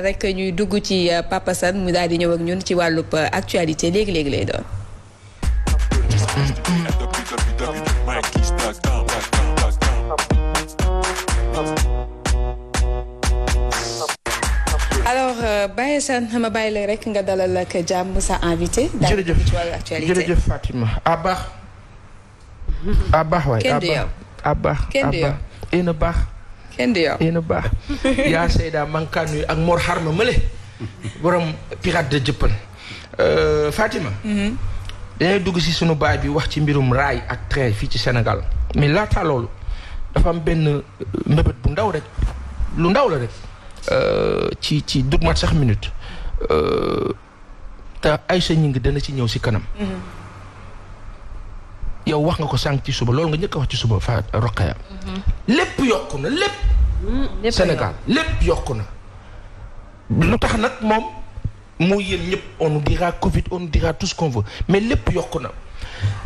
rek ñuy dugg ci Papa Sane mu daal di ñëw ak ñun ci wàllub actualité léegi-léegi lay doon. alors Baye Sane ma bàyyi la rek nga dalal ak jàmm sa invité. jërëjëf ci wàllu actualité jërëjëf Fatima abaax waay kenn du yow abaax kenn du yow ina baax kenn du yow ina baax yaa Seyda mankaan yu ak Mor Harma mële borom pirate de jëppal Fatima dañuy dugg si sunu baay bi wax ci mbirum raay ak train fii ci Sénégal mais laata loolu dafa am benn mbébét bu ndaw rek lu ndaw la rek ci dugg mat sax minute te Aïcha ñi ngi dana ci ñëw si kanam yow wax nga ko sànq ci suba loolu nga njëkk a wax ci suba fa Rokhaya lépp yokku na lépp Sénégal lépp yokku na lu tax nag moom moo yéen ñëpp on nous dira Covid on nous dira tout ce qu'on veut mais lépp yokku na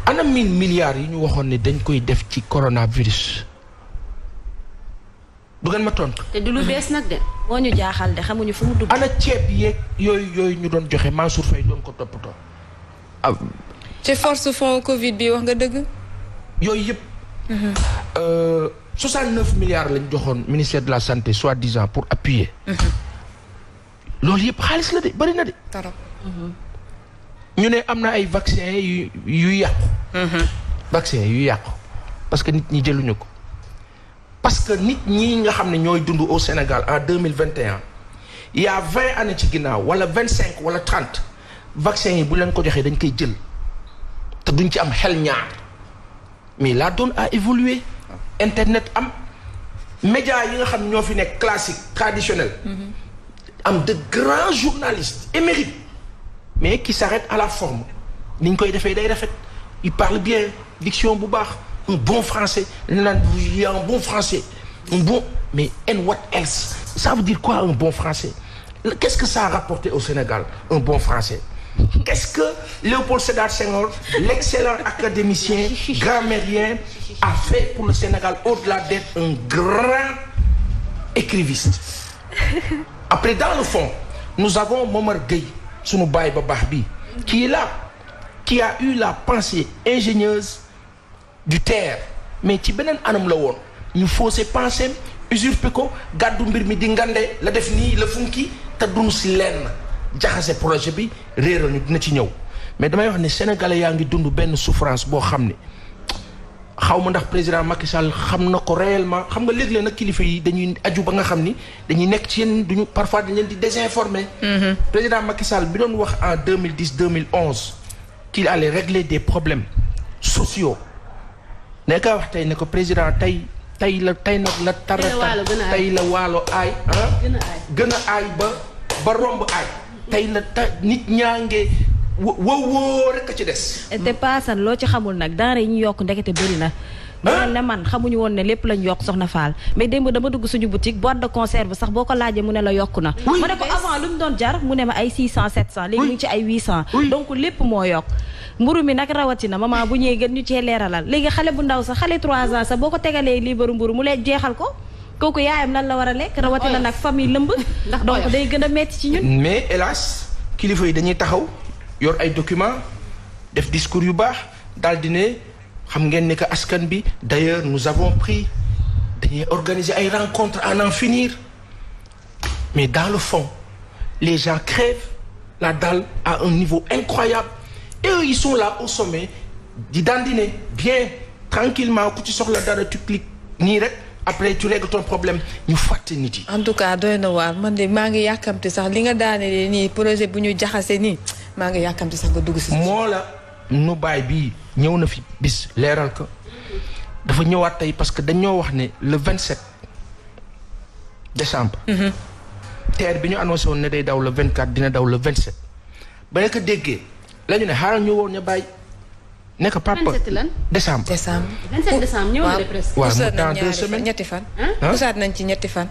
ana 1000 milliards yi ñu waxoon ne dañ koy def ci coronavirus du ngeen ma tontu. te du lu bees nag de moo ñu jaaxal de xamuñu fu mu dugg. ana ceeb yeeg yooyu ñu doon joxe Mansour Faye doon ko toppatoo. ci force fond Covid bi wax nga dëgg. yooyu yëpp. 69 milliards lañ joxoon ministère de la santé soi-disant pour appuyer. loolu yëpp xaalis la de bari na de. trop. ñu ne am na ay vaccin yu yàqu. vaccin yu yàqu parce que nit ñi jëluñu ko. parce que nit ñi nga xam ne ñooy dund au Sénégal en 2021 il y a 20 années ci ginnaaw wala 25 wala 30 vaccin yi bu leen ko joxee dañ koy jël te duñ ci am xel ñaar mais la donne a évolué. internet am médias yi nga xam ne ñoo fi nekk classique traditionnel. am de grands journalistes émérites mais qui s'arrêtent à la forme ni ñu koy defee day rafet ils parlent bien diction bu baax. un bon français il y a un bon français un bon mais and what else ça veut dire quoi un bon français qu'est-ce que ça a rapporté au Sénégal un bon français qu'est-ce que Léopold Sédar Senghor l'excellent académicien grammairien a fait pour le Sénégal au-delà d'être un grand écriviste après dans le fond nous avons Momar Gueye sunu baay ba baax bi qui est là qui a eu la pensée ingénieuse du terre mais ci beneen anam la woon ñu faussé pensée usurpé ko gàddu mbir mi di ngande la def nii la funki te dunu si lenn jaxase projet bi réeral ñu dina ci ñëw mais damay wax ne sénégalais yaa ngi dund benn souffrance boo xam ne xaw ma ndax président Macky Sall xam na ko réellement xam nga léeg-léeg nag kilifa yi dañuy aju ba nga xam ni dañuy nekk ci yenn duñu parfois dañ leen di désinformer. président Macky Sall bi doon wax en 2010-2011 qu'il allait régler des problèmes sociaux. ne ka wax tey ne ko président tey nag la tarata tey la waalo aay gën a aay ba romb aay tey la nit ñaa nge woo rek a ci des te paasan loo ci xamul nag denrée yi ñu yokk ndekete bëri na ñu ne man xamuñu woon ne lépp lañ yokk soxna Fall mais démb dama dugg suñu boutique boîte de conserve sax boo ko laajee mu ne la yokku na ma ne ko avant lu mu doon jar mu ne ma ay 600 700 léegi ñu ngi ci ay 800 donc lépp moo yokk mburu mi nag rawatina maman bu ñëwee gën ñu cee leeralal léegi xale bu ndaw sax xale 3 ans sax boo ko tegalee liibaru mburu mu leen jeexal ko kooku yaayam lan la war a lekk rawatina nag famille lëmb donc day gën a metti ci ñun mais hélas kilifa yi dañuy taxaw yor ay documents def discours yu baax daal di ne xam ngeen ne que askan bi d'ailleurs nous avons pris dañuy organiser ay rencontres à n'en finir mais dans le fond les gens crèvent la dalle à un niveau incroyable et eux ils sont là au sommet di dandiner bien tranquillement ku ci soxla dara tu cliques nii rek après tu règles ton problème ñu fàtte nit yi. en tout cas doy na waar man de maa ngi yàkkamti sax li nga daane nii projet bu ñu jaxase nii maa ngi yàkkamti sax nga dugg si. moo la nu baay bii ñëw na fi bis leeral ko dafa ñëwaat tey parce que dañoo wax ne le 27 décembre. TER bi ñu annoncé woon ne day daw le 24 dina daw le 27. ba nga ko déggee la ñu ne xaaral ñu woon ñu bàyyi ne ko papa. 27 lan décembre. 27 décembre ñëw na de presque. waaw mu dans 2 semaines ñetti fan. usaat nañ ci ñetti fan.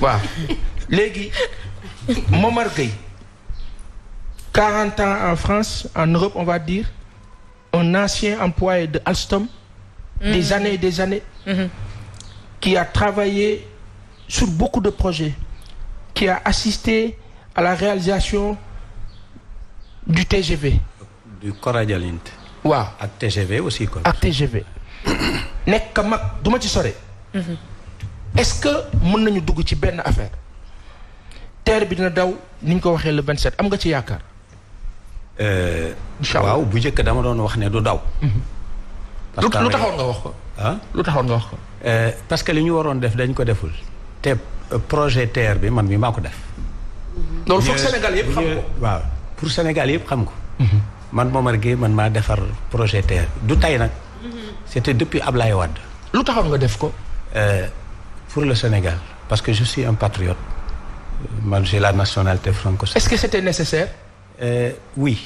waaw léegi Momar Gueye 40 ans en France en Europe on va dire un ancien employé de Alstom. des années et des années. qui a travaillé sur beaucoup de projets qui a assisté à la réalisation du TGV. Du Coradialint. waaw ak TGV aussi kon. ak TGV. nekk mag du ma ci sore. est-ce que mën nañu dugg ci benn affaire TER bi dina daw ni ñu ko waxee le 27 am nga ci yaakaar. incha allah waaw bu njëkk dama doon wax ne du daw. parce que lu taxoon nga wax ko. lu taxoon nga wax ko. parce que li ñu waroon def dañ ko deful. te projet TER bi man mi maa ko def. loolu foog Sénégal yëpp xam ko. waaw pour Sénégal yëpp xam ko. man Momar Gueye man maa defar projet TER du tey nag. c'était depuis Ablaye Wade. lu taxoon nga def ko. pour le Sénégal parce que je suis un patriote. man j'ai la nationalité franco-sénégalaise. Est-ce que c'était nécessaire. Oui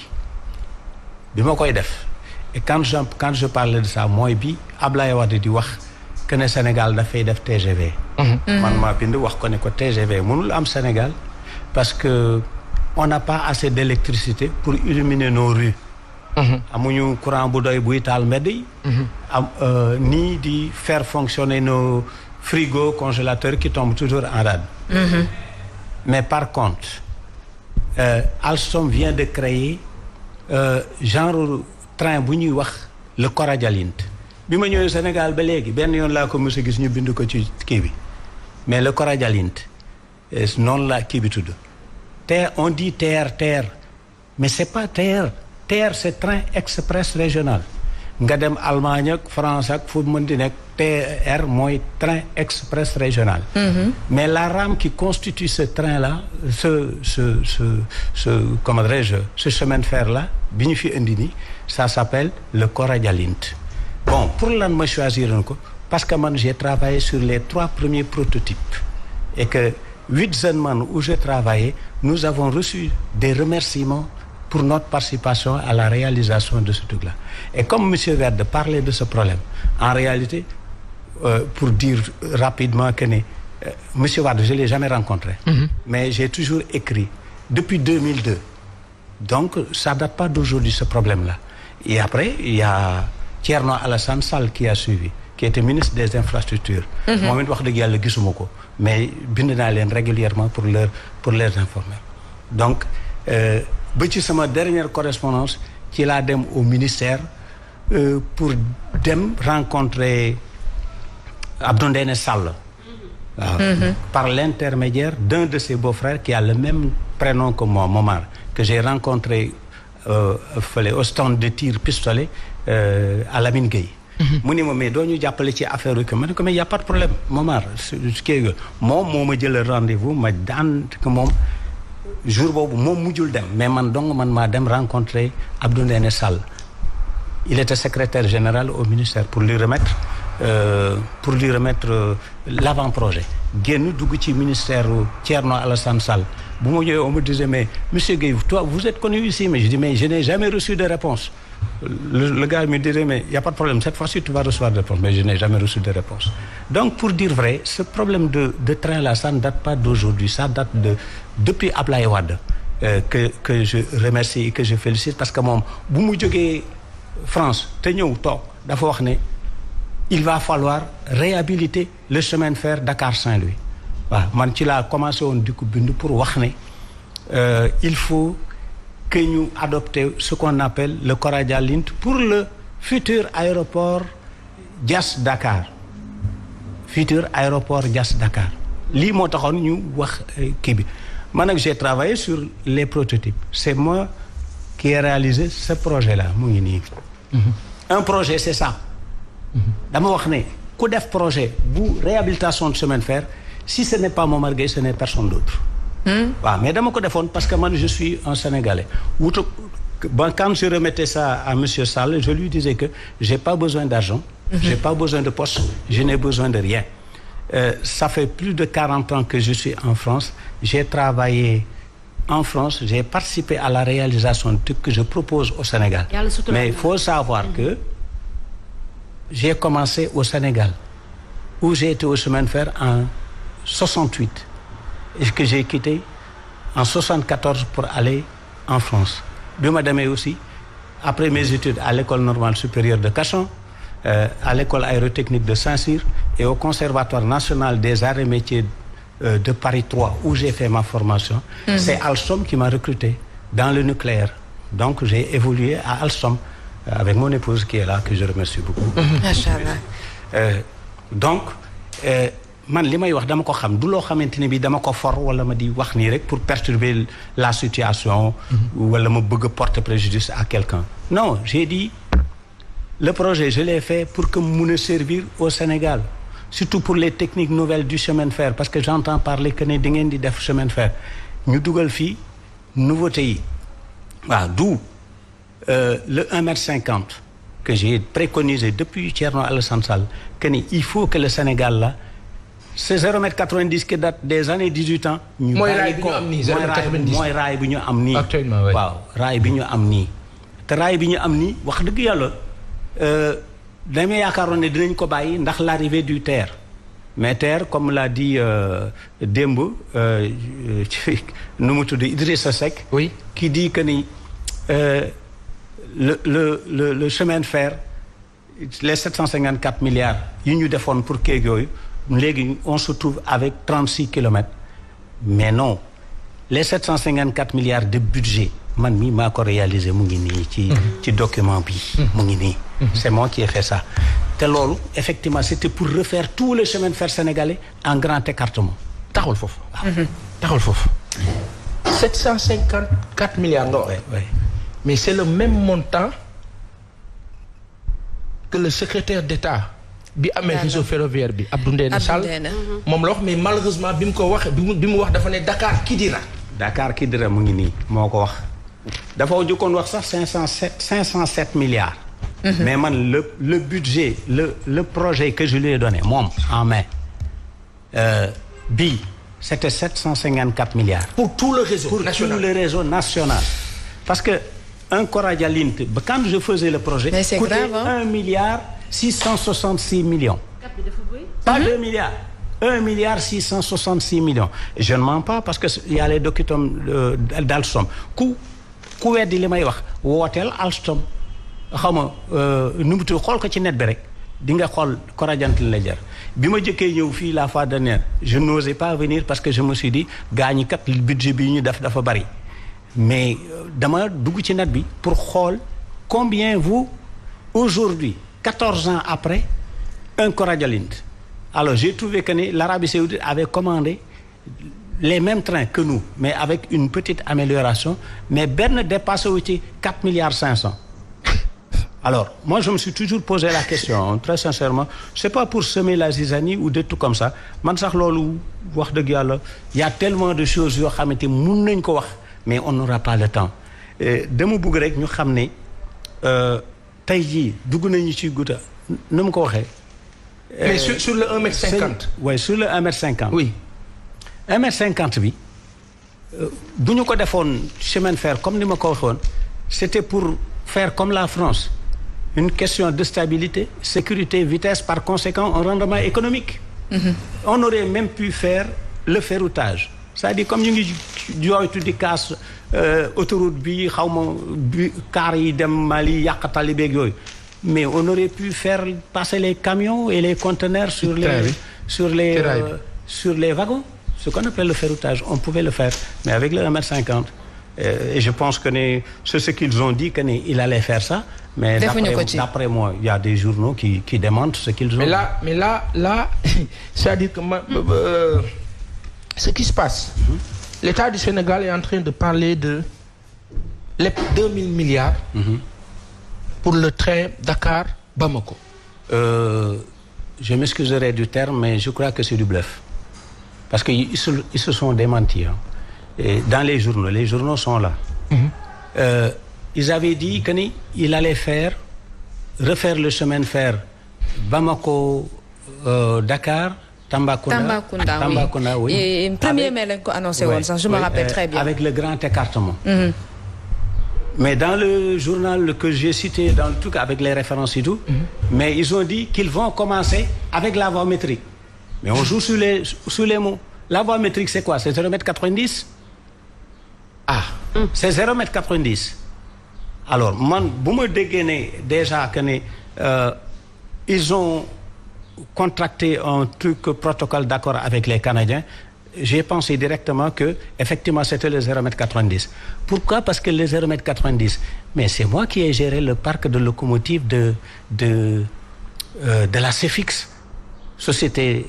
bi ma koy def et quand je parlais de ça mooy bi Ablaye Wade di wax que ne Sénégal dafay def TGV. man maa bind wax ko ne ko TGV mënul am Sénégal parce que on n'a pas assez d'électricité pour illuminer nos rues. amuñu courant bu doy buy taal mbedd yi. nii di faire fonctionner nos frigos congélateurs qui tombent toujours en rade. Mais par contre Alstom vient de créer genre train bu ñuy wax le Coradialint. bi ma ñëwee Sénégal ba léegi benn yoon laa ko mos a gis ñu bind ko ci kii bi mais le Coradialint noonu la kii bi tudd. TER on dit TER mais c'est pas TER c'est train express régional nga dem Allemagne ak France ak fu mën di nekk TER mooy train express régional. Mais la rame qui constitue ce train là comment dirais-je ce chemin de fer là bi ñu fi indi nii ça s'appelle le Coradialint. Bon pour lan ma choisir ko parce que man j'ai travaillé sur les 3 premiers prototypes et que 8 jeunes man où j'ai travaillé nous avons reçu des remerciements pour notre participation à la réalisation de ce truc-là. Et comme monsieur Wade parlait de ce problème en réalité pour dire rapidement que monsieur Wade je l'ai jamais rencontré. Mais j'ai toujours écrit depuis 2002. Donc ça date pas d'aujourd'hui ce problème-là. Et après il y a Thierno Alassane Sall qui a suivi qui était ministre des infrastructures. moom it wax dëgg yàlla gisuma ko mais bind naa leen régulièrement pour les informer. Donc ba ci sama dernière correspondance ci laa dem au ministère pour dem rencontrer Abdou Ndéné Sall. waaw par l'intermédiaire d'un de ses beaux-frères qui a le même prénom que moi Momar que j'ai rencontré fële au stand de tir pistolet à Lamine Gueye. mu ni ma mais doo ñu jàppale ci affaire yu que ma ne ko mais y a pas de problème Momar kii moom moo ma jël rendez-vous ma daan que moom jour boobu moom mujjul dem mais man dong man maa dem rencontrer Abdou Ndéné Sall. Il était secrétaire général au ministère pour lui remettre l'avant-projet. génn dugg ci ministère Thierno Alassane Sall bu ma ñëwee on me disait mais monsieur Gueye toi vous êtes connu ici mais je dis mais je n'ai jamais reçu de réponse. Le gars me disait mais y a pas de problème cette fois-ci tu vas recevoir des réponses mais je n'ai jamais reçu de réponse. Donc pour dire vrai ce problème de train là ça ne date pas d'aujourd'hui ça date depuis Ablaye Wade que je remercie et que je félicite parce que moom bu mu jógee France te ñëw toog dafa wax ne il va falloir réhabiliter le chemin de fer Dakar-Saint-Louis waaw man ci laa commencé woon di ko bind pour wax ne il faut que ñu adopter ce qu'on appelle le Coradialint pour le futur aéroport Diass-Dakar lii moo taxoon ñu wax kii bi man nag j'ai travaillé sur les prototypes c'est moi qui ai réalisé ce projet-là mu ngi nii un projet c'est ça dama wax ne ku def projet bu réhabilitation de chemin de fer si ce n'est pas Momar Gueye ce n'est personne d'autre waaw mais dama ko defoon parce que man je suis un Sénégalais quand je remettais ça à monsieur Sall je lui disais que j'ai pas besoin d'argent j'ai pas besoin de poste je n'ai besoin de rien ça fait plus de 40 ans que je suis en France j'ai travaillé en France j'ai participé à la réalisation de ce que je propose au Sénégal mais il faut savoir que j'ai commencé au Sénégal où j'ai été au chemin de fer en 68 et que j'ai quitté en 74 pour aller en France bi ma demee aussi après mes études à l'école normale supérieure de Cachan à l'école aérotechnique de Saint-Cyr et au conservatoire national des arts et métiers de Paris 3 où j'ai fait ma formation. C'est Alstom qui m'a recruté dans le nucléaire. Donc j'ai évolué à Alstom avec mon épouse qui est là, que je remercie beaucoup. Machallah. Donc man li may wax dama ko xam du loo xamante ne bi dama ko for wala ma di wax nii rek pour perturber la situation wala ma bëgg a porter préjudice à quelqu'un. Non, j'ai dit le projet je l'ai fait pour que mu mun a servir au Sénégal, surtout pour les techniques nouvelles du chemin de fer, parce que j'entends parler que ne da ngeen di def chemin de fer ñu dugal fii nouveauté yi waaw d'où le 1,50 m que j'ai préconisé depuis Thierno Alassane Sall que ni il faut que le Sénégal là c'est 0,90 m qui date des années 18 ans. ñu mooy raay bi ñu am nii 0,90 mooy raay bi ñu am nii. actuellement oui. waaw raay bi ñu am nii. te raay bi ñu am nii wax dëgg yàlla dama yaakaaroon ne dinañ ko bàyyi ndax l'arrivée du TER. mais TER comme l'a dit démb nu mu tudd Idrissa Seck. oui qui dit que ni le chemin de fer les 754 milliards yi ñu defoon pour kéeg yooyu. léegi on se trouve avec 36 kilomètres mais non les 754 milliards de budget man mii maa ko réalisé mu ngi nii ci document bi mu ngi nii c'est moi qui ai fait ça te loolu effectivement c'était pour refaire tout le chemin de fer sénégalais en grand écartement. taxul foofu taxul foofu 754 milliards nga wax mais c'est le même montant que le secrétaire d'État bi amee réseau ferroviaire bi Abdou Ndéné Sall moom la wax mais malheureusement bi mu ko wax bi mu wax dafa ne Dakar Kidira. Dakar Kidira mu ngi nii moo ko wax dafa jëkkoon wax sax 507 milliards. mais man le budget le projet que je lui ai donné moom en main bii c'était 754 milliards. pour tout le réseau national pour tout le réseau national. parce que un Coradialint quand je faisais le projet. mais c'est grave, hein? 1 milliard 666 millions. Pas 2 milliards. 1 milliard 666 millions. Et je ne mens pas parce que il y a les documents d'Alstom. ku weddi li may wax wooteel Alstom xaw ma nu mu tudd xool ko ci net bi rek di nga xool Coradiant la jar bi ma jëkkee ñëw fii la fois dernière je n'osais pas venir parce que je me suis dit gaañi kat budget bi ñu def dafa bari mais dama dugg ci net bi pour xool combien vous aujourd'hui 14 ans après un Coradialint. Alors j'ai trouvé que l'Arabie Saoudite avait commandé les mêmes trains que nous mais avec une petite amélioration mais benn dépassé wu ci 4 milliards 500. Alors moi je me suis toujours posé la question très sincèrement c'est pas pour semer la zizanie ou des trucs comme ça man sax loolu wax dëgg yàlla y a tellement de choses yoo xamante mun nañ ko wax mais on n'aura pas le temps dama bëgg rek ñu xam ne tey jii dugg nañu ci gudda nu mu ko waxee. mais sur le 1,50 m. oui sur le 1,50 m. oui 1,50 m bi bu ñu ko defoon chemin de fer comme ni ma ko waxoon c'était pour faire comme la France une question de stabilité sécurité vitesse par conséquent un rendement économique. On aurait même pu faire le ferroutage c'est-à-dire comme ñu ngi jooytu di kaas autoroute bi xaw ma bi car yi dem Mali yàq tali beeg yooyu mais on aurait pu faire passer les camions et les conteneurs sur les wagons ce qu'on appelle le ferroutage on pouvait le faire mais avec le 1,50 m et je pense que c'est ce qu'ils ont dit que il allait faire ça mais d'après moi il y a des journaux qui démentent ce qu'ils ont mais là c'est-à-dire que ce qui se passe l'État du Sénégal est en train de parler de les 2000 milliards pour le train Dakar-Bamako. Je m'excuserai du terme mais je crois que c'est du bluff parce que ils se sont démentis et dans les journaux sont là. Ils avaient dit que il allait refaire le chemin de fer Bamako Dakar Tambacounda oui. Et premier mai lañ ko annoncé woon sax je me rappelle très bien. Avec le grand écartement. Mais dans le journal que j'ai cité dans le truc avec les références et tout, mais ils ont dit qu'ils vont commencer avec la voie métrique. Mais on joue sur les mots. La voie métrique c'est quoi? C'est 0,90 m. Ah, c'est 0,90 m. Alors man bu ma déggee ne déjà que ils ont contracté un truc protocole d'accord avec les Canadiens j'ai pensé directement que effectivement c'était le 0,90 m. Pourquoi? Parce que le 0,90 m, mais c'est moi qui ai géré le parc de locomotives de la CEFIX, société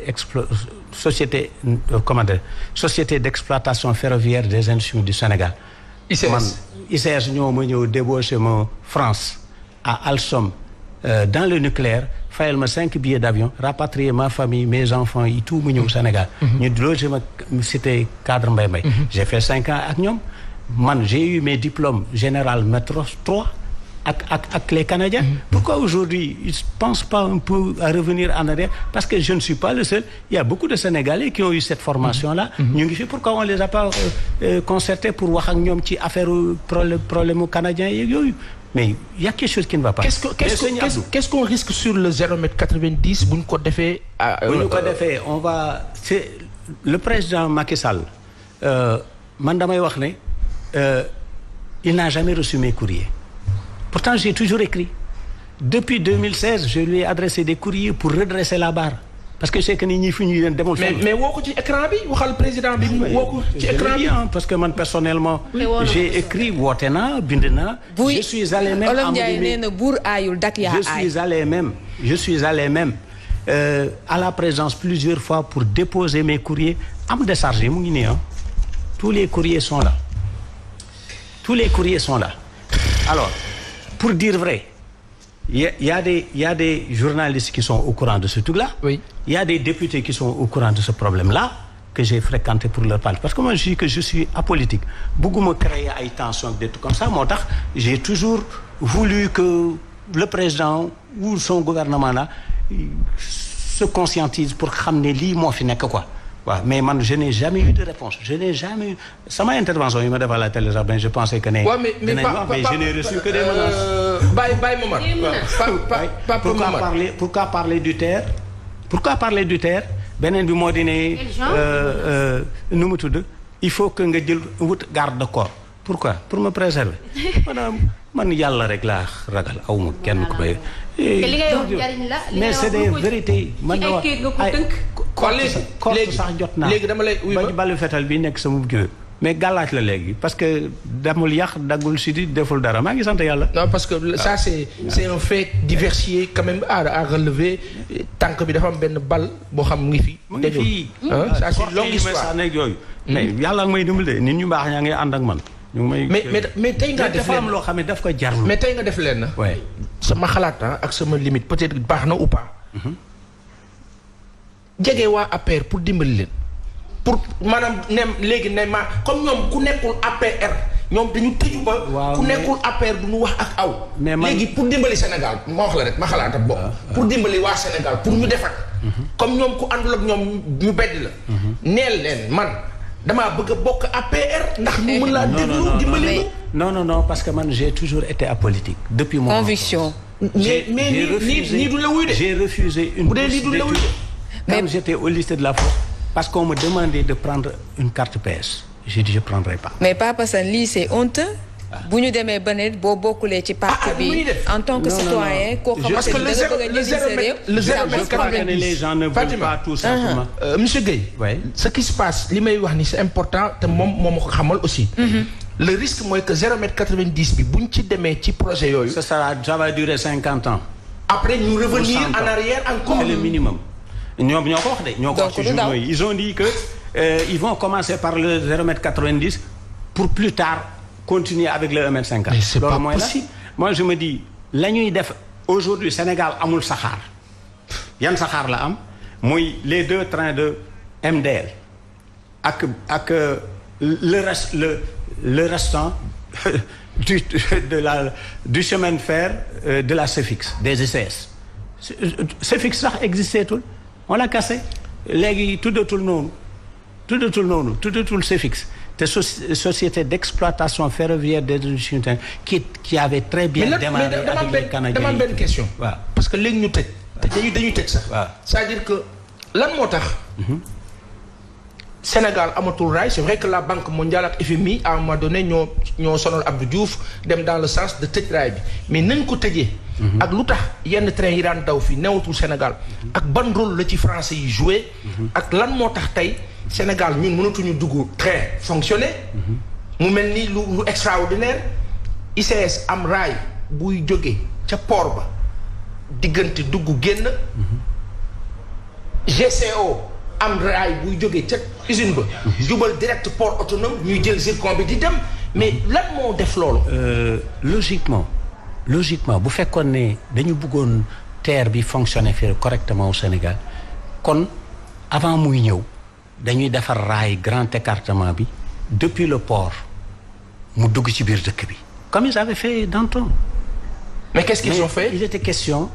d'exploitation ferroviaire des industries du Sénégal. ICS ñoo ma ñëw débauché ma France à Alstom dans le nucléaire, fayal ma 5 billets d'avion, rapatrier ma famille, mes enfants et tout mu ñëw Sénégal. ñu logé ma cité cadre Mbaye Mbaye. J'ai fait 5 ans ak ñoom. Man j'ai eu mes diplômes général maître 3 avec les Canadiens. Pourquoi aujourd'hui ils ne pensent pas un peu à revenir en arrière? Parce que je ne suis pas le seul. Il y a beaucoup de Sénégalais qui ont eu cette formation-là. ñu ngi fi, pourquoi on ne les a pas concertés pour wax ak ñoom ci affaire problème canadien yeeg yooyu? Mais il y a quelque chose qui ne va pas. Qu'est-ce qu'on risque sur le 0,90 m bu ñu ko defee? Bu ñu ko defee, on va. C'est le président Macky Sall. Man damay wax ne il n'a jamais reçu mes courriers. Pourtant, j'ai toujours écrit. Depuis 2016, je lui ai adressé des courriers pour redresser la barre. Parce que c'est que ni ñi fi ñuy leen demul. Mais woo ko ci écran bi waxal président bi mu woo ko ci écran bi. Parce que man personnellement, j'ai écrit woote naa bind naa. Je suis allé même. Olof Ndiaye nee na buur aayul dak yaa aay. Je suis allé même à la présidence plusieurs fois pour déposer mes courriers. Am déchargé mu ngi nii ah. Tous les courriers sont là. Alors. Pour dire vrai, il y a des journalistes qui sont au courant de ce truc-là. Oui. Il y a des députés qui sont au courant de ce problème-là que j'ai fréquenté pour leur parler. Parce que moi, je dis que je suis apolitique. Beaucoup me créent des tensions, des trucs comme ça. Moi, j'ai toujours voulu que le président ou son gouvernement-là se conscientise pour ramener lii moo fi nekk quoi. waaw mais man je n'ai jamais eu de réponse. Je n'ai jamais eu sama intervention yi ma def à la télé sax ben je pensais que ne. mais je n'ai reçu que des menaces. Baye Momar. Pourquoi parler du TER? Pourquoi parler du TER? Beneen bi moo di ne. nu mu tudd il faut que nga jël wut garde-corps. Pourquoi? Pour me préserver. man yàlla rek laa ragal aw ma kenn ku may. li ngay wax jariñ la mais c'est des vérités. man nga ko tënk. léegi sax jot naa. léegi dama lay balu fetal bi nekk sama kii mais gàllaaj la léegi parce que damul yàq daggul si di deful dara maa ngi sant yàlla. non parce que ça c'est un fait diversifié quand même à relever. tànk bi dafa am benn bal boo xam mu ngi fi. mu ngi fii ça c'est une longue histoire yooyu. mais yàlla may dimbali de nit ñu baax ñaa ngi ànd ak man. mais tey nga def leen loo xam ne daf ko jarlu. mais tey nga def leen na. sama xalaat ak sama limite peut-être baax na ou pas. jege waa APR pour dimbali leen. pour maanaam léegi ne ma comme ñoom ku nekkul APR ñoom dañu tëju ba. ku nekkul APR du ñu wax ak aw. mais léegi pour dimbali Sénégal ma wax la rek ma xalaat ak bopp. pour dimbali waa Sénégal pour ñu defar. comme ñoom ku àndul ak ñoom ñu beddi la. neel leen man. damaa bëgg a bokk APR ndax ñu mën laa déglu dimbali non parce que man j'ai toujours été apolitique depuis mon conviction. mais nii du la wuy de. J'ai refusé une bourse d'études quand j'étais au lycée de la Force parce qu'on me demandait de prendre une carte PS. J'ai dit je prendrai pas. mais Papa Sane lii c'est honteux. bu ñu demee ba ne boo bokkulee ci parti bi en tant que citoyen. koo xamante ne da nga bëgg a jëriñ sa réew. je crois que les gens ne veulent pas tout simplement. Monsieur Guèye. ce qui se passe li may wax ni c'est important te moom ma ko xamal aussi. le risque mooy que 0,90 m bi bu ñu ci demee ci projet yooyu. ça va durer 50 ans. après ñu revenir en arrière encore. C'est le minimum. ñoom ñoo ko wax de. ñoo ko wax ci journaux yi ils ont dit que ils vont commencer par le 0,90 m pour plus tard. Continuer avec le 1,50 m. Mais c'est pas possible. Moi je me dis la ñuy def aujourd'hui Sénégal amul saxaar yan saxaar la am muy les 2 trains de MDL ak le restant du chemin de fer de la CEFIX des ICS. CEFIX sax existé tul on l'a cassé léegi tuddatul noonu tuddatul CEFIX. te société d'exploitation ferroviaire des industries qui avait très bien démarré avec les Canadiens. dama am benn question. waaw parce que léegi ñu tëj. dañuy tëj sax. waaw c'est-à-dire que lan moo tax. Sénégal amatul rail c'est vrai que la Banque mondiale ak FMI à un moment donné ñoo sonal Abdou Diouf dem dans le sens de tëj rail bi mais nañ ko tëjee. ak lu tax yenn train yi daan daw fii newatul Sénégal. ak ban rôle la ci français yi joué. ak lan moo tax tey Sénégal ñun mënatuñu dugg train fonctionner. mu mel ni lu extraordinaire. ICS am raay buy jóge ca port ba diggante dugg génn. GCO am raay buy jóge ca usine ba. jubal direct port autonome ñuy jël zircon bi di dem mais lan moo def loolu. logiquement bu fekkoon ne dañu bëggoon terre bi fonctionner fii correctement au Sénégal kon avant muy ñëw dañuy defar raay grand écartement bi depuis le port mu dugg ci biir dëkk bi comme ils avaient fait Danton. mais qu'est-ce qu'ils ont fait? Il était question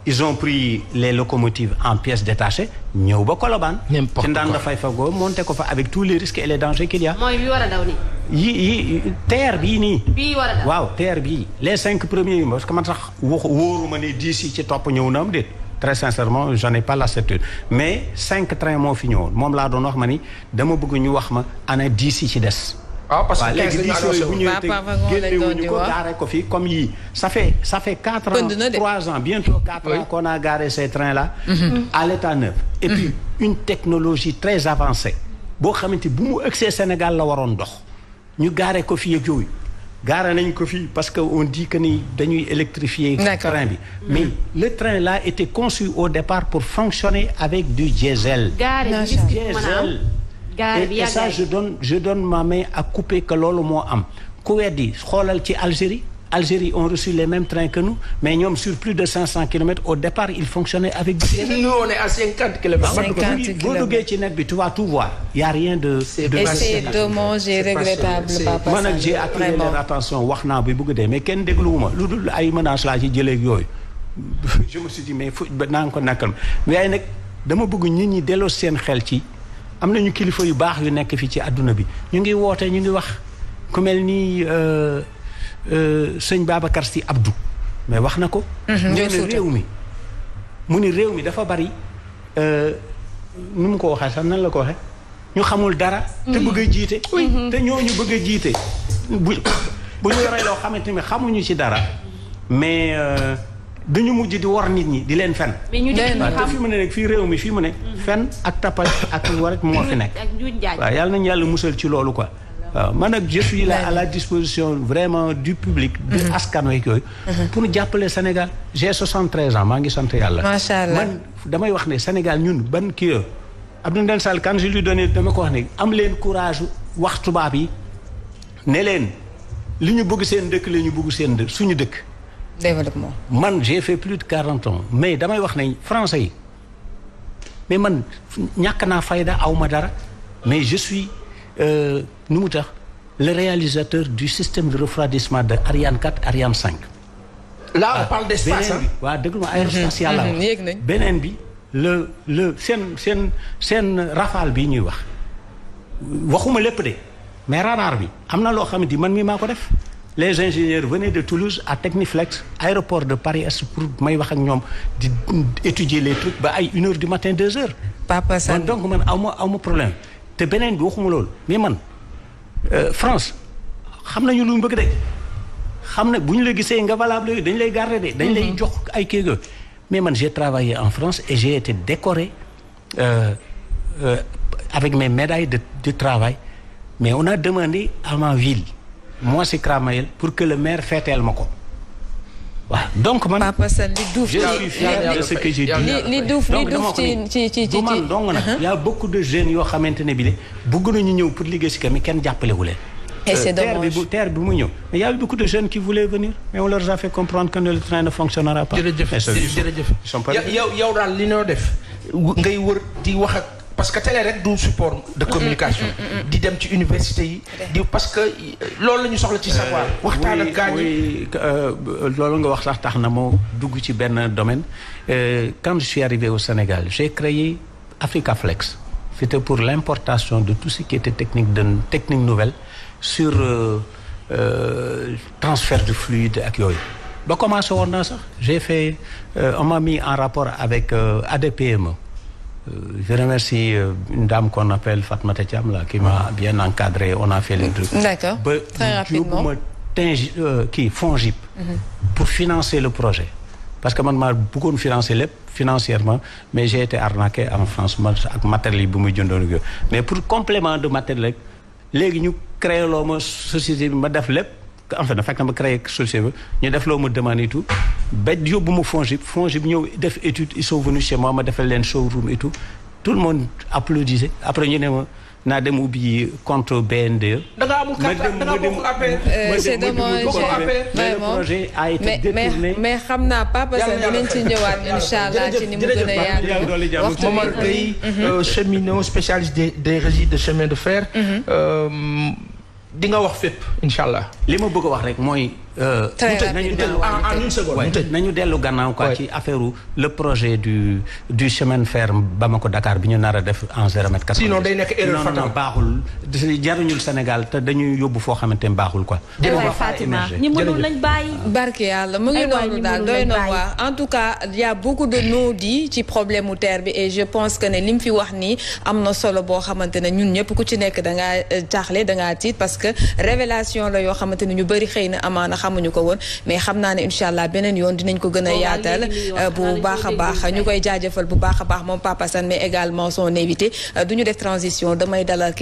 ils ont pris les locomotives en pièces détachées ñëw ba Colobane ci Ndanda Faye Fago monté ko fa avec tous les risques et les dangers qu'il y a. mooy bi war a daw nii. yi terre bii nii. bii war a daw waaw terre bii les 5 premiers yi parce que man sax wóoruma ne 10 yi ci topp ñëw na am déet très sincèrement j'en ai pas la certitude mais 5 trains moo fi ñëwoon moom laa doon wax ma ni dama bëgg ñu wax ma ana 10 yi ci des. parce que léegi 10 yooyu bu ñëwee te génnewuñu ko gaare ko fii comme yii ça fait 4 ans 3 ans bientôt 4 ans qu'on a garé ces trains là à l'état neuf et puis une technologie très avancée boo xamante bu mu ëgsee Sénégal la waroon dox ñu gaare ko fii ak yooyu gaare nañ ko fii parce que on dit que ni dañuy électrifier train bi mais le train là était conçu au départ pour fonctionner avec du diesel. Diesel. Et ça je donne ma main à couper que loolu moo am ku weddi xoolal ci Algérie ont reçu les mêmes trains que nous mais ñoom sur plus de 500 kilomètres au départ ils fonctionnaient avec du diesel. Nous on est à 50 kilomètres. boo duggee ci net bi tu vas tout voir y a rien de. c'est dommage et regrettable papa. man nag j'ai attiré leur attention wax naa bi bëgg dee mais kenn dégluwuma lu dul ay menaces laa ci jëlee ak yooyu je me suis dit mais naa nga ko nakkal mais nag dama bëgg nit ñi delloo seen xel ci. am nañu kilifa yu baax yu nekk fii ci àdduna bi ñu ngi woote ñu ngi wax ku mel ni sëñ Babacar Sy Abdou mais wax na ko. mu ni réew mi dafa bari nu mu ko waxee sax nan la ko waxee ñu xamul dara. te bëgg a jiite. te ñooñu bëgg a jiite bu ñu yoree loo xamante ni xamuñu ci dara mais. dañu mujj di war nit ñi di leen fen. mais ñu dégg te fi mu ne rek fii réew mi fii mu ne. fen ak tapal ak war moo fi nekk. waaw yàlla nañu yàlla musal ci loolu quoi. waaw man nag je suis là à la disposition vraiment du public. de askan wi yooyu. pour jàppale Sénégal. j'ai 73 ans maa ngi sant yàlla. macha allah man damay wax ne Sénégal ñun ban kii la. Abdou Ndéné Sall quand je lui donnais dama ko wax ne am leen courage wax tubaab yi ne leen li ñu bëgg seen dëkk la ñu bëgg seen suñu dëkk. développement. man j'ai fait plus de 40 ans mais damay wax ne français yi mais man ñàkk naa fayda aw ma dara mais je suis nu mu tax le réalisateur du système de refroidissement de Ariane 4 Ariane 5. là on parle d'espace waaw déglu ma aérospatiale la wax beneen bi le seen rafale bi ñuy wax waxuma lépp de mais radar bi am na loo xamante ni man mii maa ko def. les ingénieurs venaient de Toulouse à Techniflex aéroport de Paris-Est pour may wax ak ñoom di étudier les trucs ba ay 1h du matin 2h. Papa Sall donc man aw ma problème te beneen bi waxuma loolu mais man France xam nañu lu mu bëgg de xam na bu ñu la gisee nga valable dañ lay garder de. dañ lay jox ay kii mais man j'ai travaillé en France et j'ai été décoré avec mes médailles de travail mais on a demandé à ma ville. moi c'est Kramayel pour que le maire feeteel ma ko waaw donc man. Papa Sall li duuf je suis fier de ce que j'ai dit. li duuf ci du man dong nag. y a beaucoup de jeunes yoo xamante ne bi de bëgg nañu ñëw pour liggéey si mais kenn jàppale wu leen. et c'est dommage terre bi mu ñëw mais y a beaucoup de jeunes qui voulaient venir mais on leur a fait comprendre que le train ne fonctionnera pas. jërëjëf yow daal li noo def ngay wër di wax ak. parce que télé rek du support de communication. di dem ci université yi. di parce que loolu la ñu soxla ci savoir. waxtaan ak gaañ yi loolu nga wax sax tax na moo dugg ci benn domaine. Quand je suis arrivé au Sénégal j'ai créé Africaflex. C'était pour l'importation de tout ce qui était technique nouvelle sur transfert de fluide ak yooyu. ba commencé woon naa sax j'ai fait on m'a mis en rapport avec ADPME. Je remercie une dame qu'on appelle Fatmata Thiam là qui m'a bien encadré on a fait les trucs. D'accord. Très rapidement kii FONGIP. pour financer le projet. parce que man maa bëggoon financer lépp financièrement mais j'ai été arnaqué en France man ak matériel yi bu muy jëndoon ak yooyu mais pour complément de matériel rek léegi ñu créé loo ma société bi ma def lépp en fait na fekk na ma créé société bi ñu def loo ma demande et tout ba yóbbu ma FONGIP ñëw def étude ils sont venus chez moi ma defal leen showroom et tout le monde applaudissait après ñu ne ma naa dem ubbi compte BNDE. da nga amul carte da nga bokk APR. c'est dommage mais le projet a été détourné. mais xam naa Papa Sane dinañ ci ñëwaat incha allah ci ni mu gën a yaatu. Momar Gueye cheminot spécialiste des résidus de chemin de fer. di nga wax fépp incha allah. li ma bëgg a wax rek mooy. nañu dellu gannaaw quoi ci affaire le projet du chemin de fer Bamako Dakar bi ñu nar a def en 0 mètre 80. sinon day nekk erreur fatale non baaxul jaruñul Sénégal te dañuy yóbbu foo xamante ne baaxul quoi. jërëjëf Fatima ñi mënul lañ bàyyi. barke yàlla mu ngi noonu daal doy na waar en tout cas il y a beaucoup de non-dits ci problème mu terre bi et je pense que ne li mu fi wax nii am na solo boo xamante ne ñun ñëpp ku ci nekk da ngaa jaaxle da ngaa tiit parce que révélation la yoo xamante ne ñu bëri xëy na amaana xamuñu ko woon mais xam naa ne incha allah beneen yoon dinañ ko gën a yaatal bu baax a baax ñu koy jaajëfal bu baax a baax moom Papa Sane mais également son invité du ñu def transition damay dalal